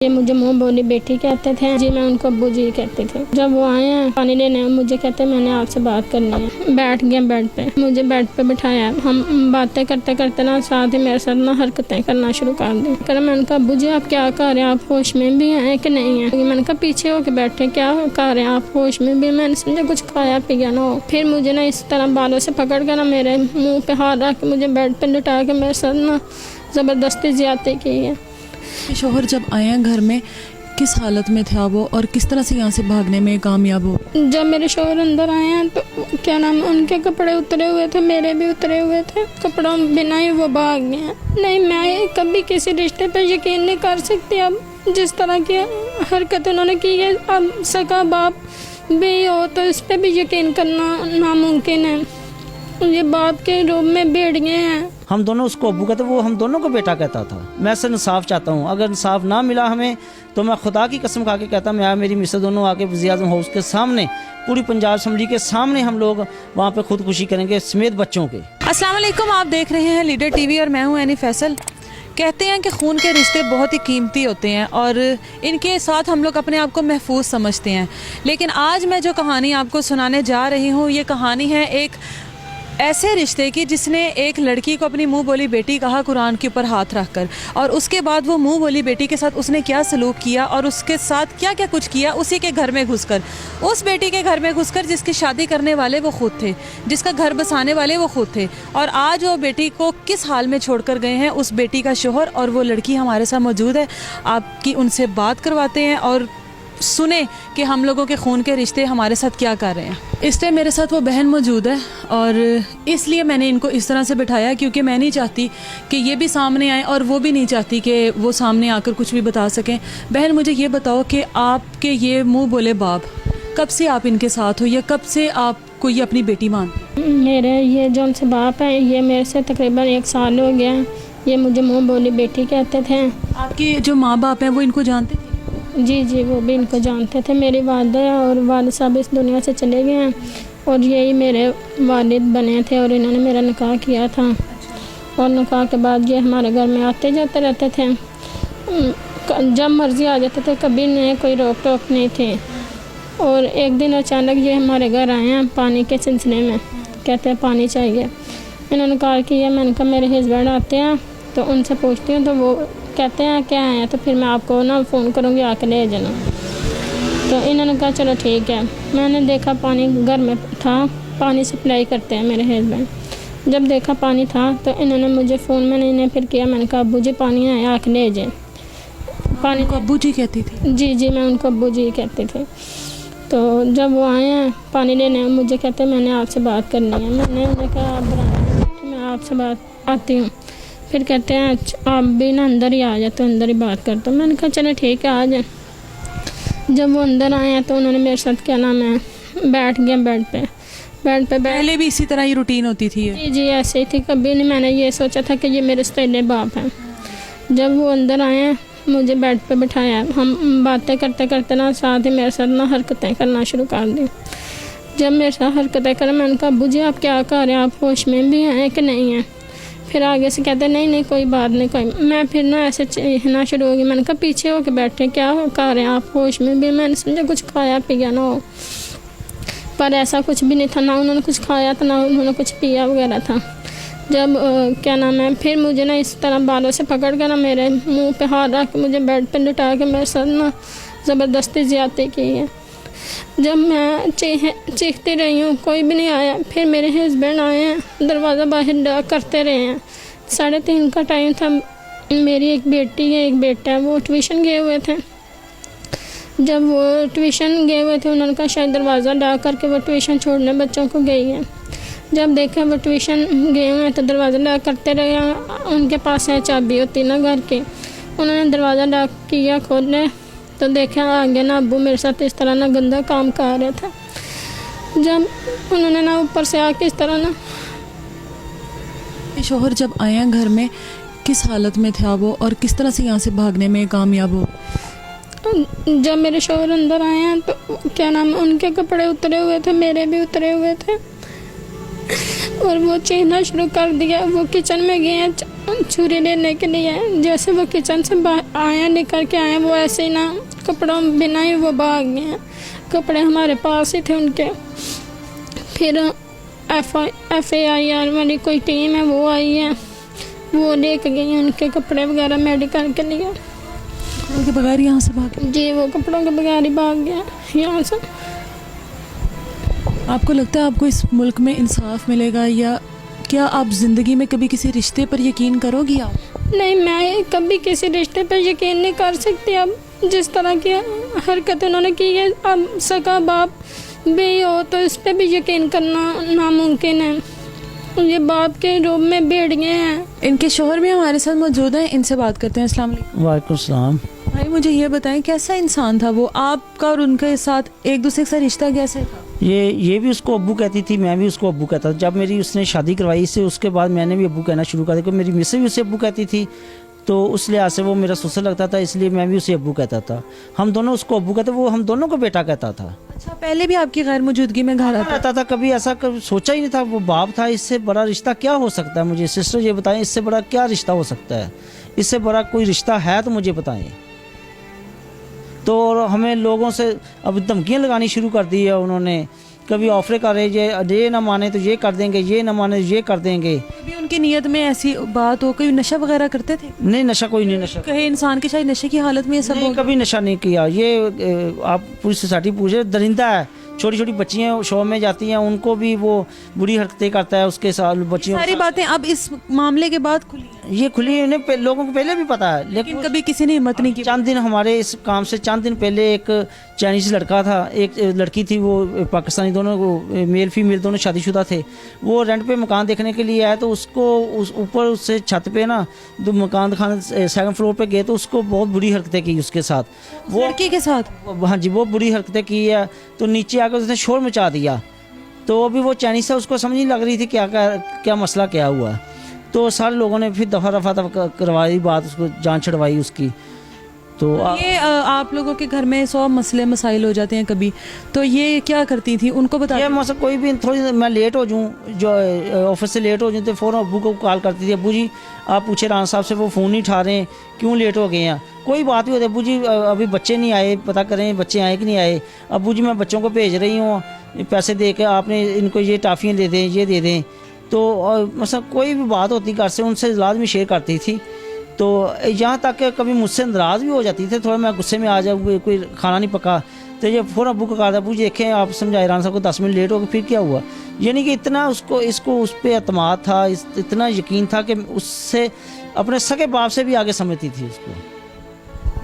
ये मुझे मुंह बोली बेटी कहते थे जी, मैं उनको अब्बू जी कहते थे। जब वो आए हैं पानी लेने, मुझे कहते मैंने आपसे बात करनी है। बैठ गए बेड पे, मुझे बेड पे बिठाया। हम बातें करते करते ना साथ ही मेरे साथ ना हरकतें करना शुरू कर दी। कर मैंने कहा अब्बू जी आप क्या कर रहे हैं, आप होश में भी हैं कि नहीं है। मैंने कहा पीछे होके बैठे क्या कर रहे हैं, आप होश में भी। मैंने समझा कुछ खाया पिया ना हो। फिर मुझे ना इस तरह बालों से पकड़ कर ना मेरे मुँह पे हाथ रख के मुझे बेड पे लिटा के मेरे साथ ना ज़बरदस्ती ज्यादती की है। शोहर जब आए हैं घर में किस हालत में था वो, और किस तरह से यहाँ से भागने में कामयाब हो? जब मेरे शोहर अंदर आए हैं तो क्या नाम, उनके कपड़े उतरे हुए थे, मेरे भी उतरे हुए थे। कपड़ों बिना ही वो भाग गए हैं। नहीं, मैं कभी किसी रिश्ते पे यकीन नहीं कर सकती। अब जिस तरह की हरकत उन्होंने की है, अब सका बाप भी हो तो इस पर भी यकीन करना नामुमकिन है। ये बाप के रूप में बैठ गए हैं। हम दोनों उसको अब्बू कहते, वो हम दोनों को बेटा कहता था। मैं से इंसाफ चाहता हूँ, अगर इंसाफ ना मिला हमें तो मैं खुदा की कसम खा के कहता, मैं मेरी मिसेस दोनों आके वज़ीर आज़म हाउस के सामने, पूरी पंजाब असम्बली के सामने हम लोग वहाँ पे खुदकुशी करेंगे समेत बच्चों के। अस्सलाम वालेकुम, आप देख रहे हैं लीडर टीवी और मैं हूँ एनी फैसल। कहते हैं कि खून के रिश्ते बहुत ही कीमती होते हैं और इनके साथ हम लोग अपने आप को महफूज समझते हैं। लेकिन आज मैं जो कहानी आपको सुनाने जा रही हूँ, ये कहानी है एक ऐसे रिश्ते की जिसने एक लड़की को अपनी मुंह बोली बेटी कहा कुरान के ऊपर हाथ रखकर, और उसके बाद वो मुंह बोली बेटी के साथ उसने क्या सलूक किया और उसके साथ क्या क्या कुछ किया उसी के घर में घुसकर, उस बेटी के घर में घुसकर जिसकी शादी करने वाले वो खुद थे, जिसका घर बसाने वाले वो खुद थे। और आज वो बेटी को किस हाल में छोड़कर गए हैं उस बेटी का शोहर, और वो लड़की हमारे साथ मौजूद है। आपकी उनसे बात करवाते हैं और सुने कि हम लोगों के खून के रिश्ते हमारे साथ क्या कर रहे हैं। इस टाइम मेरे साथ वो बहन मौजूद है और इसलिए मैंने इनको इस तरह से बिठाया क्योंकि मैं नहीं चाहती कि ये भी सामने आए और वो भी नहीं चाहती कि वो सामने आकर कुछ भी बता सकें। बहन मुझे ये बताओ कि आपके ये मुंह बोले बाप कब से आप इनके साथ हो, या कब से आपको ये अपनी बेटी मानते? मेरे ये जो उनसे बाप है ये मेरे से तकरीबन 1 साल हो गया है। ये मुझे मुँह बोली बेटी कहते थे। आपके जो माँ बाप हैं वो इनको जानते थे? जी जी, वो भी इनको जानते थे। मेरी वालदा और वालिद साहब इस दुनिया से चले गए हैं और यही मेरे वालिद बने थे और इन्होंने मेरा निकाह किया था। और निकाह के बाद ये हमारे घर में आते जाते रहते थे, जब मर्ज़ी आ जाते थे, कभी नहीं कोई रोक टोक नहीं थी। और एक दिन अचानक ये हमारे घर आए हैं पानी के सिलसिले में, कहते हैं पानी चाहिए। इन्होंने कहा कि मैंने कहा मेरे हस्बैंड आते हैं तो उनसे पूछती हूँ, तो वो कहते हैं क्या आए हैं तो फिर मैं आपको ना फ़ोन करूँगी आके ले जाना। तो इन्होंने कहा चलो ठीक है। मैंने देखा पानी घर में था, पानी सप्लाई करते हैं मेरे हस्बैंड। जब देखा पानी था तो इन्होंने मुझे फ़ोन में इन्हें फिर किया। मैंने कहा अब्बू जी पानी आया आके ले जाए। पानी को अब्बू जी कहती थी? जी जी, मैं उनको अब्बू जी कहती थी। तो जब वो आए हैं पानी लेने, मुझे कहते मैंने आपसे बात करनी है। मैंने उन्हें कहा आप मैं आपसे बात आती हूँ। फिर कहते हैं आप भी ना अंदर ही आ जाए तो अंदर ही बात करते। मैंने कहा चलो ठीक है आ जाए। जब वो अंदर आए हैं तो उन्होंने मेरे साथ क्या नाम है बैठ गए बेड पे। पहले भी इसी तरह ही रूटीन होती थी? जी जी, ऐसे ही थी। कभी नहीं मैंने ये सोचा था कि ये मेरे सौतेले बाप हैं। जब वो अंदर आए हैं मुझे बेड पे बिठाया। हम बातें करते करते ना साथ ही मेरे साथ ना हरकतें करना शुरू कर दी। जब मेरे साथ हरकतें करें मैंने कहा अब्बू जी आप क्या कर रहे हैं, आप होश में भी हैं कि नहीं हैं। फिर आगे से कहते नहीं नहीं कोई बात नहीं कोई। मैं फिर ना ऐसे चीखना शुरू हो गई। मैंने कहा पीछे होके बैठे क्या कर रहे हैं, आप होश में भी। मैंने समझा कुछ खाया पिया ना हो, पर ऐसा कुछ भी नहीं था। ना उन्होंने कुछ खाया था ना उन्होंने कुछ पिया वगैरह था। जब क्या नाम है फिर मुझे ना इस तरह बालों से पकड़ कर ना मेरे मुंह पे हाथ रख के मुझे बेड पे लिटा के मेरे साथ ना ज़बरदस्ती ज्यादती की है। जब मैं चीखती रही हूँ कोई भी नहीं आया। फिर मेरे हस्बैंड आए हैं, दरवाज़ा बाहर करते रहे हैं। 3:30 का टाइम था। मेरी एक बेटी है एक बेटा है, वो ट्यूशन गए हुए थे। जब वो ट्यूशन गए हुए थे उन्होंने कहा शायद दरवाज़ा डाक करके वो ट्यूशन छोड़ने बच्चों को गई है। जब देखा वो ट्यूशन गए हुए हैं तो दरवाज़ा डाक करते रहे। उनके पास है चाबी होती ना घर की। उन्होंने दरवाज़ा डाक किया खोलने तो देखा आगे ना अब्बू मेरे साथ इस तरह ना गंदा काम कर रहे थे। जब उन्होंने ना ऊपर से आके इस तरह ना। शोहर जब आए हैं घर में किस हालत में था वो, और किस तरह से यहाँ से भागने में कामयाब हो? जब मेरे शोहर अंदर आए हैं तो क्या नाम उनके कपड़े उतरे हुए थे, मेरे भी उतरे हुए थे। और वो चीखना शुरू कर दिया। वो किचन में गए हैं छुरी लेने के लिए। जैसे वो किचन से आए निकल के आए, वो ऐसे ही ना कपड़ों बिना ही वो भाग गए हैं। कपड़े हमारे पास ही थे उनके। फिर FAIR वाली कोई टीम है वो आई है, वो लेके गई हैं उनके कपड़े वगैरह मेडिकल के लिए। कपड़ों के बगैर यहाँ से भागे? जी, वो कपड़ों के बगैर ही भाग गया यहाँ से। आपको लगता है आपको इस मुल्क में इंसाफ मिलेगा, या क्या आप ज़िंदगी में कभी किसी रिश्ते पर यकीन करोगी आप? नहीं, मैं कभी किसी रिश्ते पर यकीन नहीं कर सकती। अब जिस तरह की हरकत उन्होंने की है, अब सगा बाप भी हो तो इस पर भी यकीन करना नामुमकिन है। ये बाप के रूप में भेड़िए हैं। इनके शोहर भी हमारे साथ मौजूद हैं, इनसे बात करते हैं। अस्सलाम वालेकुम। वालेकुम सलाम। भाई मुझे ये बताएं, कैसा इंसान था वो? आपका और उनके साथ एक दूसरे का रिश्ता कैसे था? ये भी उसको अब्बू कहती थी, मैं भी उसको अब्बू कहता था। जब मेरी उसने शादी करवाई से उसके बाद मैंने भी अब्बू कहना शुरू कर दिया, क्योंकि मेरी मिसें भी उसे अब्बू कहती थी, तो उस लिहाज से वो मेरा ससुर लगता था, इसलिए मैं भी उसे अब्बू कहता था। हम दोनों उसको अब्बू कहते, वो हम दोनों को बेटा कहता था। अच्छा, पहले भी आपकी गैर मौजूदगी में घर आता रहता था, कभी ऐसा कभी सोचा ही नहीं था। वो बाप था, इससे बड़ा रिश्ता क्या हो सकता है? मुझे सिस्टर ये बताएं, इससे बड़ा क्या रिश्ता हो सकता है? इससे बड़ा कोई रिश्ता है तो मुझे बताएं। तो हमें लोगों से अब धमकियाँ लगानी शुरू कर दी है उन्होंने। कभी ऑफर कर रहे, ये ना माने तो ये कर देंगे, ये ना माने तो ये कर देंगे। कभी उनकी नीयत में ऐसी बात हो, कोई नशा वगैरह करते थे? नहीं, नशा कोई नहीं। नशा कहे इंसान के शायद नशे की हालत में ये सब नहीं, हो? कभी नशा नहीं किया। ये आप पूरी सोसाइटी पूछे, दरिंदा है। छोटी छोटी बच्चियाँ शो में जाती हैं, उनको भी वो बुरी हरकतें करता है उसके साथ बच्चियों। सारी बातें अब इस मामले के बाद खुली हैं? ये खुली उन्हें लोगों को पहले भी पता है, लेकिन कभी किसी ने हिम्मत नहीं की। चंद दिन हमारे इस काम से चंद दिन पहले एक चाइनीज लड़का था, एक लड़की थी, वो पाकिस्तानी, दोनों को मेल फीमेल दोनों शादीशुदा थे। वो रेंट पे मकान देखने के लिए आए, तो उसको ऊपर उससे छत पे ना जो मकान दिखाने सेकंड फ्लोर पे गए, तो उसको बहुत बुरी हरकतें की उसके साथ। वो लड़की के साथ? हाँ जी, वो बुरी हरकतें की है। तो नीचे आकर उसने शोर मचा दिया। तो अभी वो चाइनीज से उसको समझ नहीं लग रही थी क्या मसला क्या हुआ। तो सारे लोगों ने फिर दफा करवाई बात, उसको जान छड़वाई उसकी। तो ये आप लोगों के घर में 100 मसले मसाइल हो जाते हैं कभी, तो ये क्या करती थी? उनको बता। ये मसला कोई भी थोड़ी मैं लेट हो जाऊँ, जो ऑफिस से लेट हो जाऊँ, तो फ़ौरन अब्बू को कॉल करती थी, अब्बू जी आप पूछे राना साहब से, वो फ़ोन नहीं उठा रहे हैं, क्यों लेट हो गए हैं? कोई बात भी होती है, अब्बू जी अभी बच्चे नहीं आए, पता करें बच्चे आए कि नहीं आए। अब्बू जी मैं बच्चों को भेज रही हूँ, पैसे दे के आपने इनको ये टाफ़ियाँ दे दें, ये दे दें। तो मतलब कोई भी बात होती घर से, उनसे लाजमी शेयर करती थी। तो यहाँ तक कि कभी मुझसे नाराज़ भी हो जाती थी, थोड़ा मैं गुस्से में आ जाऊँ, कोई खाना नहीं पका, तो ये फ़ौरन अब्बू को कहा था, अब्बू जी देखें आप समझाए राना साहब को 10 मिनट लेट हो गए, फिर क्या हुआ? यानी कि इतना इसको उस पर एतमाद था, इतना यकीन था कि उससे अपने सगे बाप से भी आगे समझती थी उसको।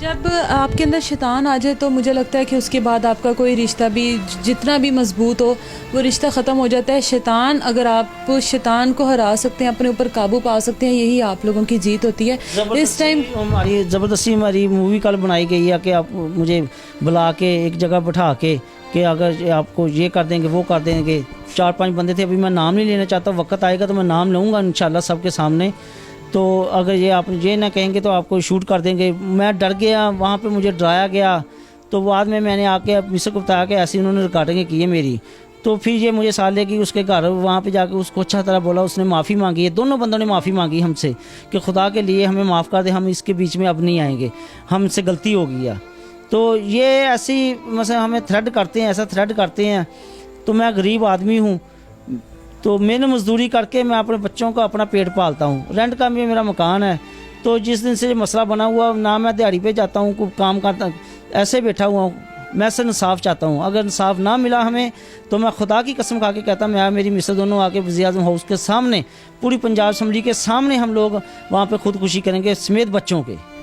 जब आपके अंदर शैतान आ जाए तो मुझे लगता है कि उसके बाद आपका कोई रिश्ता भी जितना भी मजबूत हो, वो रिश्ता ख़त्म हो जाता है। शैतान, अगर आप शैतान को हरा सकते हैं, अपने ऊपर काबू पा सकते हैं, यही आप लोगों की जीत होती है। इस टाइम हमारी ज़बरदस्ती हमारी मूवी कल बनाई गई है कि आप मुझे बुला के एक जगह बैठा के कि अगर आपको ये कर देंगे वो कर देंगे। 4-5 बंदे थे, अभी मैं नाम नहीं लेना चाहता, वक्त आएगा तो मैं नाम लूँगा इंशाल्लाह सबके सामने। तो अगर ये आप ये ना कहेंगे तो आपको शूट कर देंगे। मैं डर गया, वहाँ पे मुझे डराया गया। तो बाद में मैंने आके मिस्टर को बताया कि ऐसी उन्होंने रिकॉर्डिंग की है मेरी। तो फिर ये मुझे साल लेगी उसके घर, वहाँ पे जाके उसको अच्छा तरह बोला, उसने माफ़ी मांगी है, दोनों बंदों ने माफ़ी मांगी हमसे कि खुदा के लिए हमें माफ़ कर दे, हम इसके बीच में अब नहीं आएंगे, हमसे गलती हो गई है। तो ये ऐसी मतलब हमें थ्रेड करते हैं, ऐसा थ्रेड करते हैं। तो मैं गरीब आदमी हूँ, तो मैंने मजदूरी करके मैं अपने बच्चों का अपना पेट पालता हूँ, रेंट का भी मेरा मकान है। तो जिस दिन से मसला बना हुआ, ना मैं दिहाड़ी पे जाता हूँ, कोई काम करता, ऐसे बैठा हुआ हूँ। मैं से इंसाफ चाहता हूँ, अगर इंसाफ ना मिला हमें तो मैं खुदा की कसम खा के कहता, मैं मेरी मिसेस दोनों आके वज़ीर-ए-आज़म हाउस के सामने, पूरी पंजाब असम्बली के सामने हम लोग वहाँ पे खुदकुशी करेंगे समेत बच्चों के।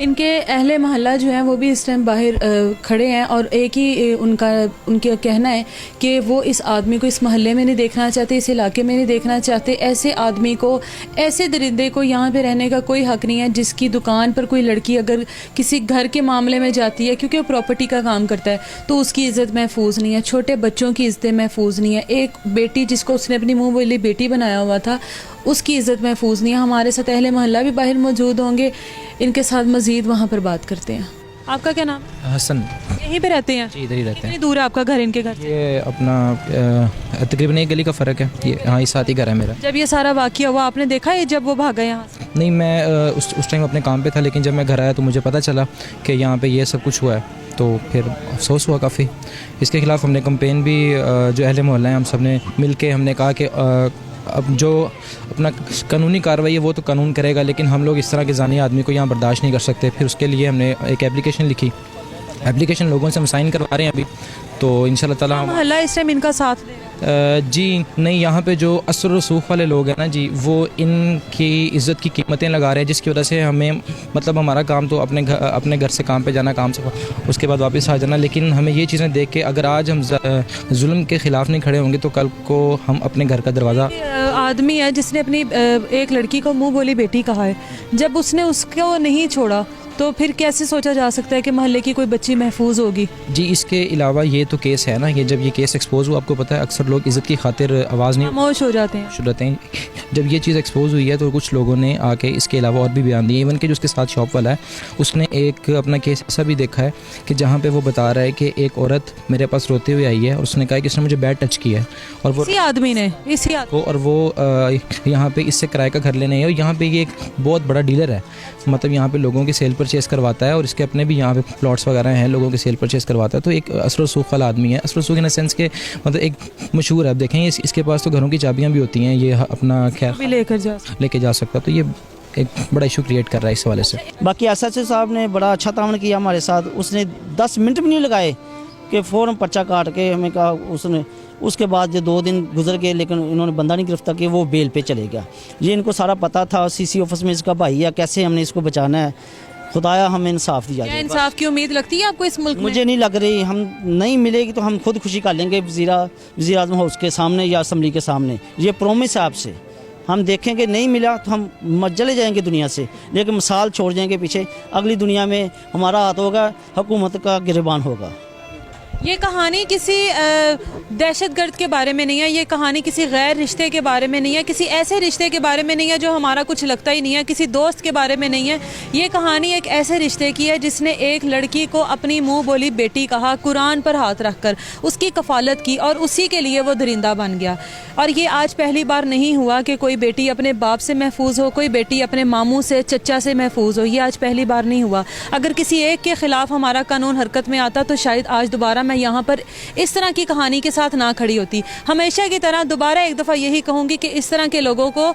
इनके अहले महल्ला जो हैं वो भी इस टाइम बाहर खड़े हैं, और एक ही उनका कहना है कि वो इस आदमी को इस महल्ले में नहीं देखना चाहते, इस इलाके में नहीं देखना चाहते। ऐसे आदमी को, ऐसे दरिंदे को यहाँ पे रहने का कोई हक़ नहीं है। जिसकी दुकान पर कोई लड़की अगर किसी घर के मामले में जाती है, क्योंकि वो प्रॉपर्टी का काम करता है, तो उसकी इज़्ज़त महफूज नहीं है, छोटे बच्चों की इज़्ज़त महफूज नहीं है। एक बेटी जिसको उसने अपनी मुँह बोली बेटी बनाया हुआ था, उसकी इज़्ज़त महफूज नहीं है। हमारे साथ अहले महल्ला भी बाहर मौजूद होंगे, इनके साथ मज़ीद वहाँ पर बात करते हैं। आपका क्या नाम है? हसन यहीं पे रहते हैं? जी इधर ही रहते हैं। कितनी दूर है आपका घर इनके घर से? ये अपना तकरीबन एक गली का फ़र्क है, ये हाँ इस साथ ही घर है मेरा। जब ये सारा वाक़या हुआ आपने देखा ये जब वो भागा यहाँ से? नहीं मैं उस टाइम अपने काम पे था, लेकिन जब मैं घर आया तो मुझे पता चला कि यहाँ पे ये सब कुछ हुआ है, तो फिर अफसोस हुआ काफ़ी। इसके ख़िलाफ़ हमने कंपेन भी जो अहले मोहल्ला हैं हम सब ने मिल के हमने कहा कि अब जो अपना कानूनी कार्रवाई है वो तो कानून करेगा, लेकिन हम लोग इस तरह के जानी आदमी को यहाँ बर्दाश्त नहीं कर सकते। फिर उसके लिए हमने एक एप्लीकेशन लिखी, एप्लीकेशन लोगों से हम साइन करवा रहे हैं अभी, तो इंशाल्लाह ताला हम मोहल्ला इस टाइम इनका साथ दे रहा है? जी नहीं, यहाँ पे जो असर रसूख वाले लोग हैं ना जी, वो इनकी इज़्ज़त की कीमतें लगा रहे हैं, जिसकी वजह से हमें मतलब हमारा काम तो अपने घर से काम पे जाना, काम से उसके बाद वापस आ जाना, लेकिन हमें ये चीज़ें देख के अगर आज हम जुल्म के ख़िलाफ़ नहीं खड़े होंगे तो कल को हम अपने घर का दरवाज़ा। आदमी है जिसने अपनी एक लड़की को मुंह बोली बेटी कहा है, जब उसने उसको नहीं छोड़ा तो फिर कैसे सोचा जा सकता है कि मोहल्ले की कोई बच्ची महफूज होगी? जी इसके अलावा ये तो केस है ना, ये जब ये केस एक्सपोज हुआ, आपको पता है अक्सर लोग इज़्ज़त की खातिर आवाज़ नहीं खामोश हो जाते हैं। शुरू रहते हैं। जब ये चीज़ एक्सपोज हुई है तो कुछ लोगों ने आके इसके अलावा और भी बयान दिए। इवन कि जो उसके साथ शॉप वाला है उसने एक अपना केस ऐसा भी देखा है कि जहाँ पे वो बता रहा है कि एक औरत मेरे पास रोते हुए आई है और उसने कहा कि इसने मुझे बैड टच किया है, और वो इसी आदमी ने वो यहाँ पे इससे किराए का घर लेने है, और यहाँ पे ये एक बहुत बड़ा डीलर है, मतलब यहाँ पे लोगों की सेल परचेज़ करवाता है और इसके अपने भी यहाँ पे प्लॉट्स वगैरह हैं, लोगों के सेल परचेज़ करवाता है। तो एक असर रसूख वाला आदमी है, असर रसूख इन सेंस के मतलब एक मशहूर है। आप देखें इसके पास तो घरों की चाबियाँ भी होती हैं, ये अपना खैर भी लेके जा सकता, तो ये एक बड़ा इशू क्रिएट कर रहा है इस हवाले से। बाकी एसएचओ साहब ने बड़ा अच्छा तावन किया हमारे साथ, उसने 10 मिनट भी नहीं लगाए कि फ़ौरन पर्चा काट के हमें कहा उसने। उसके बाद जो 2 दिन गुजर गए लेकिन इन्होंने बंदा नहीं गिरफ्तार किया, वो बेल पे चले गया। ये इनको सारा पता था, सीसी ऑफिस में इसका भाई है, कैसे हमने इसको बचाना है। खुदाया हमें इंसाफ दिया जाए। इंसाफ की उम्मीद लगती है आपको इस मुल्क में? मुझे नहीं लग रही, हम नहीं मिलेगी तो हम खुद खुशी कर लेंगे वज़ीर आज़म हाउस के सामने या असम्बली के सामने। ये प्रॉमिस है आपसे, हम देखेंगे नहीं मिला तो हम चले जाएंगे दुनिया से, लेकिन मिसाल छोड़ जाएंगे पीछे। अगली दुनिया में हमारा हाथ होगा, हुकूमत का गिरबान होगा। ये कहानी किसी दहशतगर्द के बारे में नहीं है, ये कहानी किसी गैर रिश्ते के बारे में नहीं है, किसी ऐसे रिश्ते के बारे में नहीं है जो हमारा कुछ लगता ही नहीं है, किसी दोस्त के बारे में नहीं है। ये कहानी एक ऐसे रिश्ते की है जिसने एक लड़की को अपनी मुंह बोली बेटी कहा, कुरान पर हाथ रखकर उसकी कफालत की और उसी के लिए वो दरिंदा बन गया। और ये आज पहली बार नहीं हुआ कि कोई बेटी अपने बाप से महफूज हो, कोई बेटी अपने मामू से चचा से महफूज हो, ये आज पहली बार नहीं हुआ। अगर किसी एक के ख़िलाफ़ हमारा कानून हरकत में आता तो शायद आज दोबारा मैं यहाँ पर इस तरह की कहानी के साथ ना खड़ी होती। हमेशा की तरह दोबारा एक दफ़ा यही कहूँगी कि इस तरह के लोगों को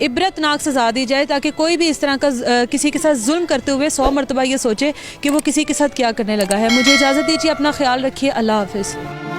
इबरतनाक सज़ा दी जाए, ताकि कोई भी इस तरह का किसी के साथ जुल्म करते हुए 100 मरतबा ये सोचे कि वो किसी के साथ क्या करने लगा है। मुझे इजाज़त दीजिए, अपना ख्याल रखिए, अल्लाह हाफ़िज़।